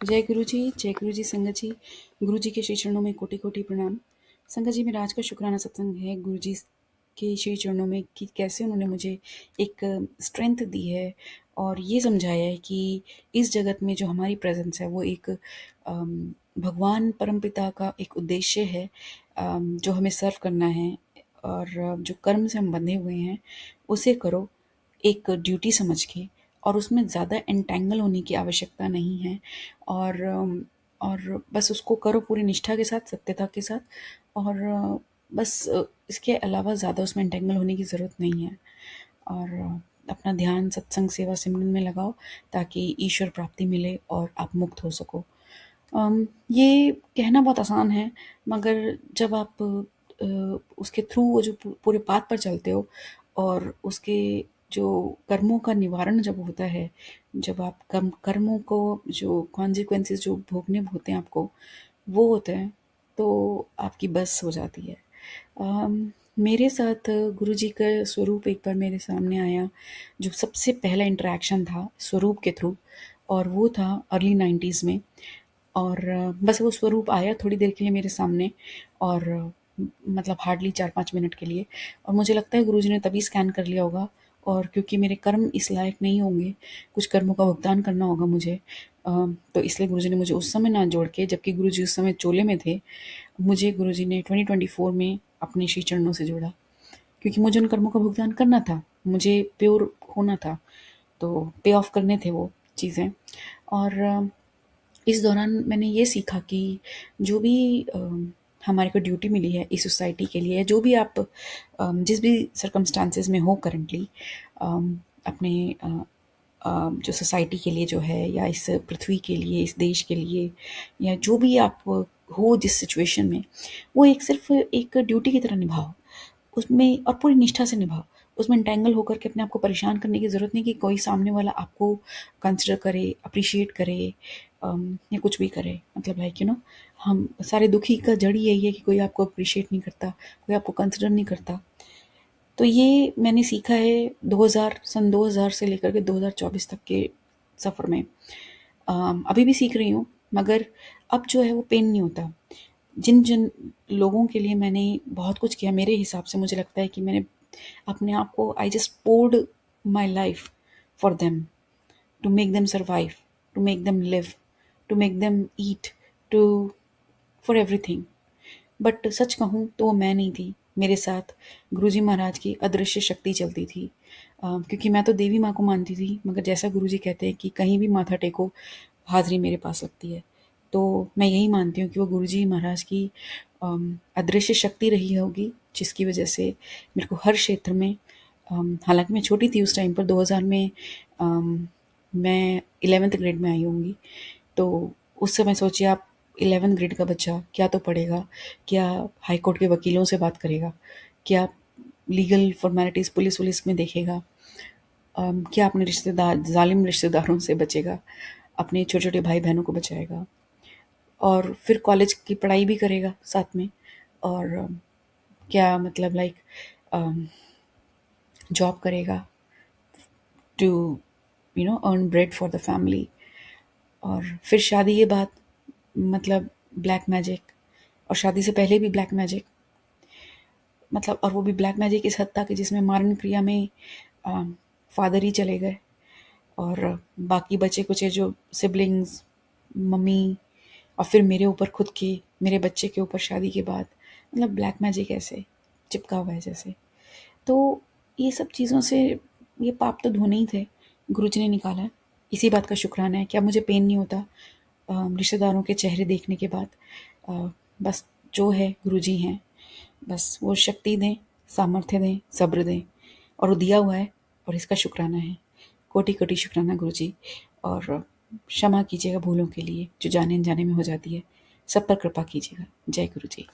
जय गुरु जी संगत जी। गुरु जी के श्री चरणों में कोटि कोटि प्रणाम। संगत जी, मेरा आज का शुक्राना सत्संग है गुरु जी के श्री चरणों में कि कैसे उन्होंने मुझे एक स्ट्रेंथ दी है और ये समझाया है कि इस जगत में जो हमारी प्रेजेंस है वो एक भगवान परमपिता का एक उद्देश्य है, जो हमें सर्व करना है। और जो कर्म से हम बंधे हुए हैं उसे करो एक ड्यूटी समझ के, और उसमें ज़्यादा एंटेंगल होने की आवश्यकता नहीं है। और बस उसको करो पूरी निष्ठा के साथ, सत्यता के साथ। और बस इसके अलावा ज़्यादा उसमें एंटेंगल होने की ज़रूरत नहीं है। और अपना ध्यान सत्संग सेवा सिमरन में लगाओ ताकि ईश्वर प्राप्ति मिले और आप मुक्त हो सको। ये कहना बहुत आसान है, मगर जब आप उसके थ्रू वो जो पूरे पाथ पर चलते हो और उसके जो कर्मों का निवारण जब होता है, जब आप कर्मों को जो कॉन्सिक्वेंसेस जो भोगने होते हैं आपको, वो होते हैं, तो आपकी बस हो जाती है। मेरे साथ गुरु जी का स्वरूप एक बार मेरे सामने आया, जो सबसे पहला इंटरेक्शन था स्वरूप के थ्रू, और वो था अर्ली 90s में। और बस वो स्वरूप आया थोड़ी देर के लिए मेरे सामने, और मतलब हार्डली 4-5 मिनट के लिए। और मुझे लगता है गुरुजी ने तभी स्कैन कर लिया होगा, और क्योंकि मेरे कर्म इस लायक नहीं होंगे, कुछ कर्मों का भुगतान करना होगा मुझे, तो इसलिए गुरुजी ने मुझे उस समय ना जोड़ के, जबकि गुरुजी उस समय चोले में थे, मुझे गुरुजी ने 2024 में अपने श्री चरणों से जोड़ा। क्योंकि मुझे उन कर्मों का भुगतान करना था, मुझे प्योर होना था, तो पे ऑफ करने थे वो चीज़ें। और इस दौरान मैंने ये सीखा कि जो भी हमारे को ड्यूटी मिली है इस सोसाइटी के लिए, जो भी आप जिस भी सर्कमस्टांसेस में हो करंटली, अपने जो सोसाइटी के लिए जो है, या इस पृथ्वी के लिए, इस देश के लिए, या जो भी आप हो जिस सिचुएशन में, वो एक सिर्फ एक ड्यूटी की तरह निभाओ उसमें, और पूरी निष्ठा से निभाओ। उसमें एंटेंगल होकर के अपने आप को परेशान करने की ज़रूरत नहीं कि कोई सामने वाला आपको कंसिडर करे, अप्रिशिएट करे, या कुछ भी करे। मतलब लाइक हम सारे दुखी का जड़ ही यही है कि कोई आपको अप्रिशिएट नहीं करता, कोई आपको कंसिडर नहीं करता। तो ये मैंने सीखा है 2000 से लेकर के 2024 तक के सफ़र में। अभी भी सीख रही हूँ, मगर अब जो है वो पेन नहीं होता। जिन जिन लोगों के लिए मैंने बहुत कुछ किया, मेरे हिसाब से मुझे लगता है कि मैंने अपने आप को, I just poured my life for them, to make them survive, to make them live, to make them eat, to for everything. But सच कहूँ तो वो मैं नहीं थी, मेरे साथ गुरुजी महाराज की अदृश्य शक्ति चलती थी। क्योंकि मैं तो देवी माँ को मानती थी, मगर जैसा गुरुजी कहते हैं कि कहीं भी माथा टेको हाज़िरी मेरे पास लगती है। तो मैं यही मानती हूँ कि वो गुरुजी महाराज की अदृश्य शक्ति रही होगी, जिसकी वजह से मेरे को हर क्षेत्र में, हालाँकि मैं छोटी थी उस टाइम पर, 2000 में मैं 11th ग्रेड में आई होंगी। तो उस समय सोचिए आप, 11th ग्रेड का बच्चा क्या तो पढ़ेगा, क्या हाई कोर्ट के वकीलों से बात करेगा, क्या लीगल फॉर्मेलिटीज़ पुलिस वुलिस में देखेगा, क्या अपने रिश्तेदार, ज़ालिम रिश्तेदारों से बचेगा, अपने छोटे-छोटे भाई-बहनों को बचाएगा, और फिर कॉलेज की पढ़ाई भी करेगा साथ में, और क्या मतलब लाइक जॉब करेगा to earn bread for the family. और फिर शादी के बाद मतलब ब्लैक मैजिक, और शादी से पहले भी ब्लैक मैजिक, मतलब, और वो भी ब्लैक मैजिक इस हद तक कि जिसमें मारण क्रिया में फादर ही चले गए, और बाकी बचे कुचे जो सिबलिंग्स, मम्मी, और फिर मेरे ऊपर खुद के, मेरे बच्चे के ऊपर शादी के बाद, मतलब ब्लैक मैजिक ऐसे चिपका हुआ है जैसे। तो ये सब चीज़ों से ये पाप तो धोने ही थे, गुरुजी ने निकाला है। इसी बात का शुक्राना है कि अब मुझे पेन नहीं होता रिश्तेदारों के चेहरे देखने के बाद। बस जो है गुरुजी हैं, बस वो शक्ति दें, सामर्थ्य दें, सब्र दें, और वो दिया हुआ है, और इसका शुक्राना है। कोटि कोटि शुक्राना गुरुजी। और क्षमा कीजिएगा भूलों के लिए जो जाने अनजाने में हो जाती है। सब पर कृपा कीजिएगा। जय गुरु जी।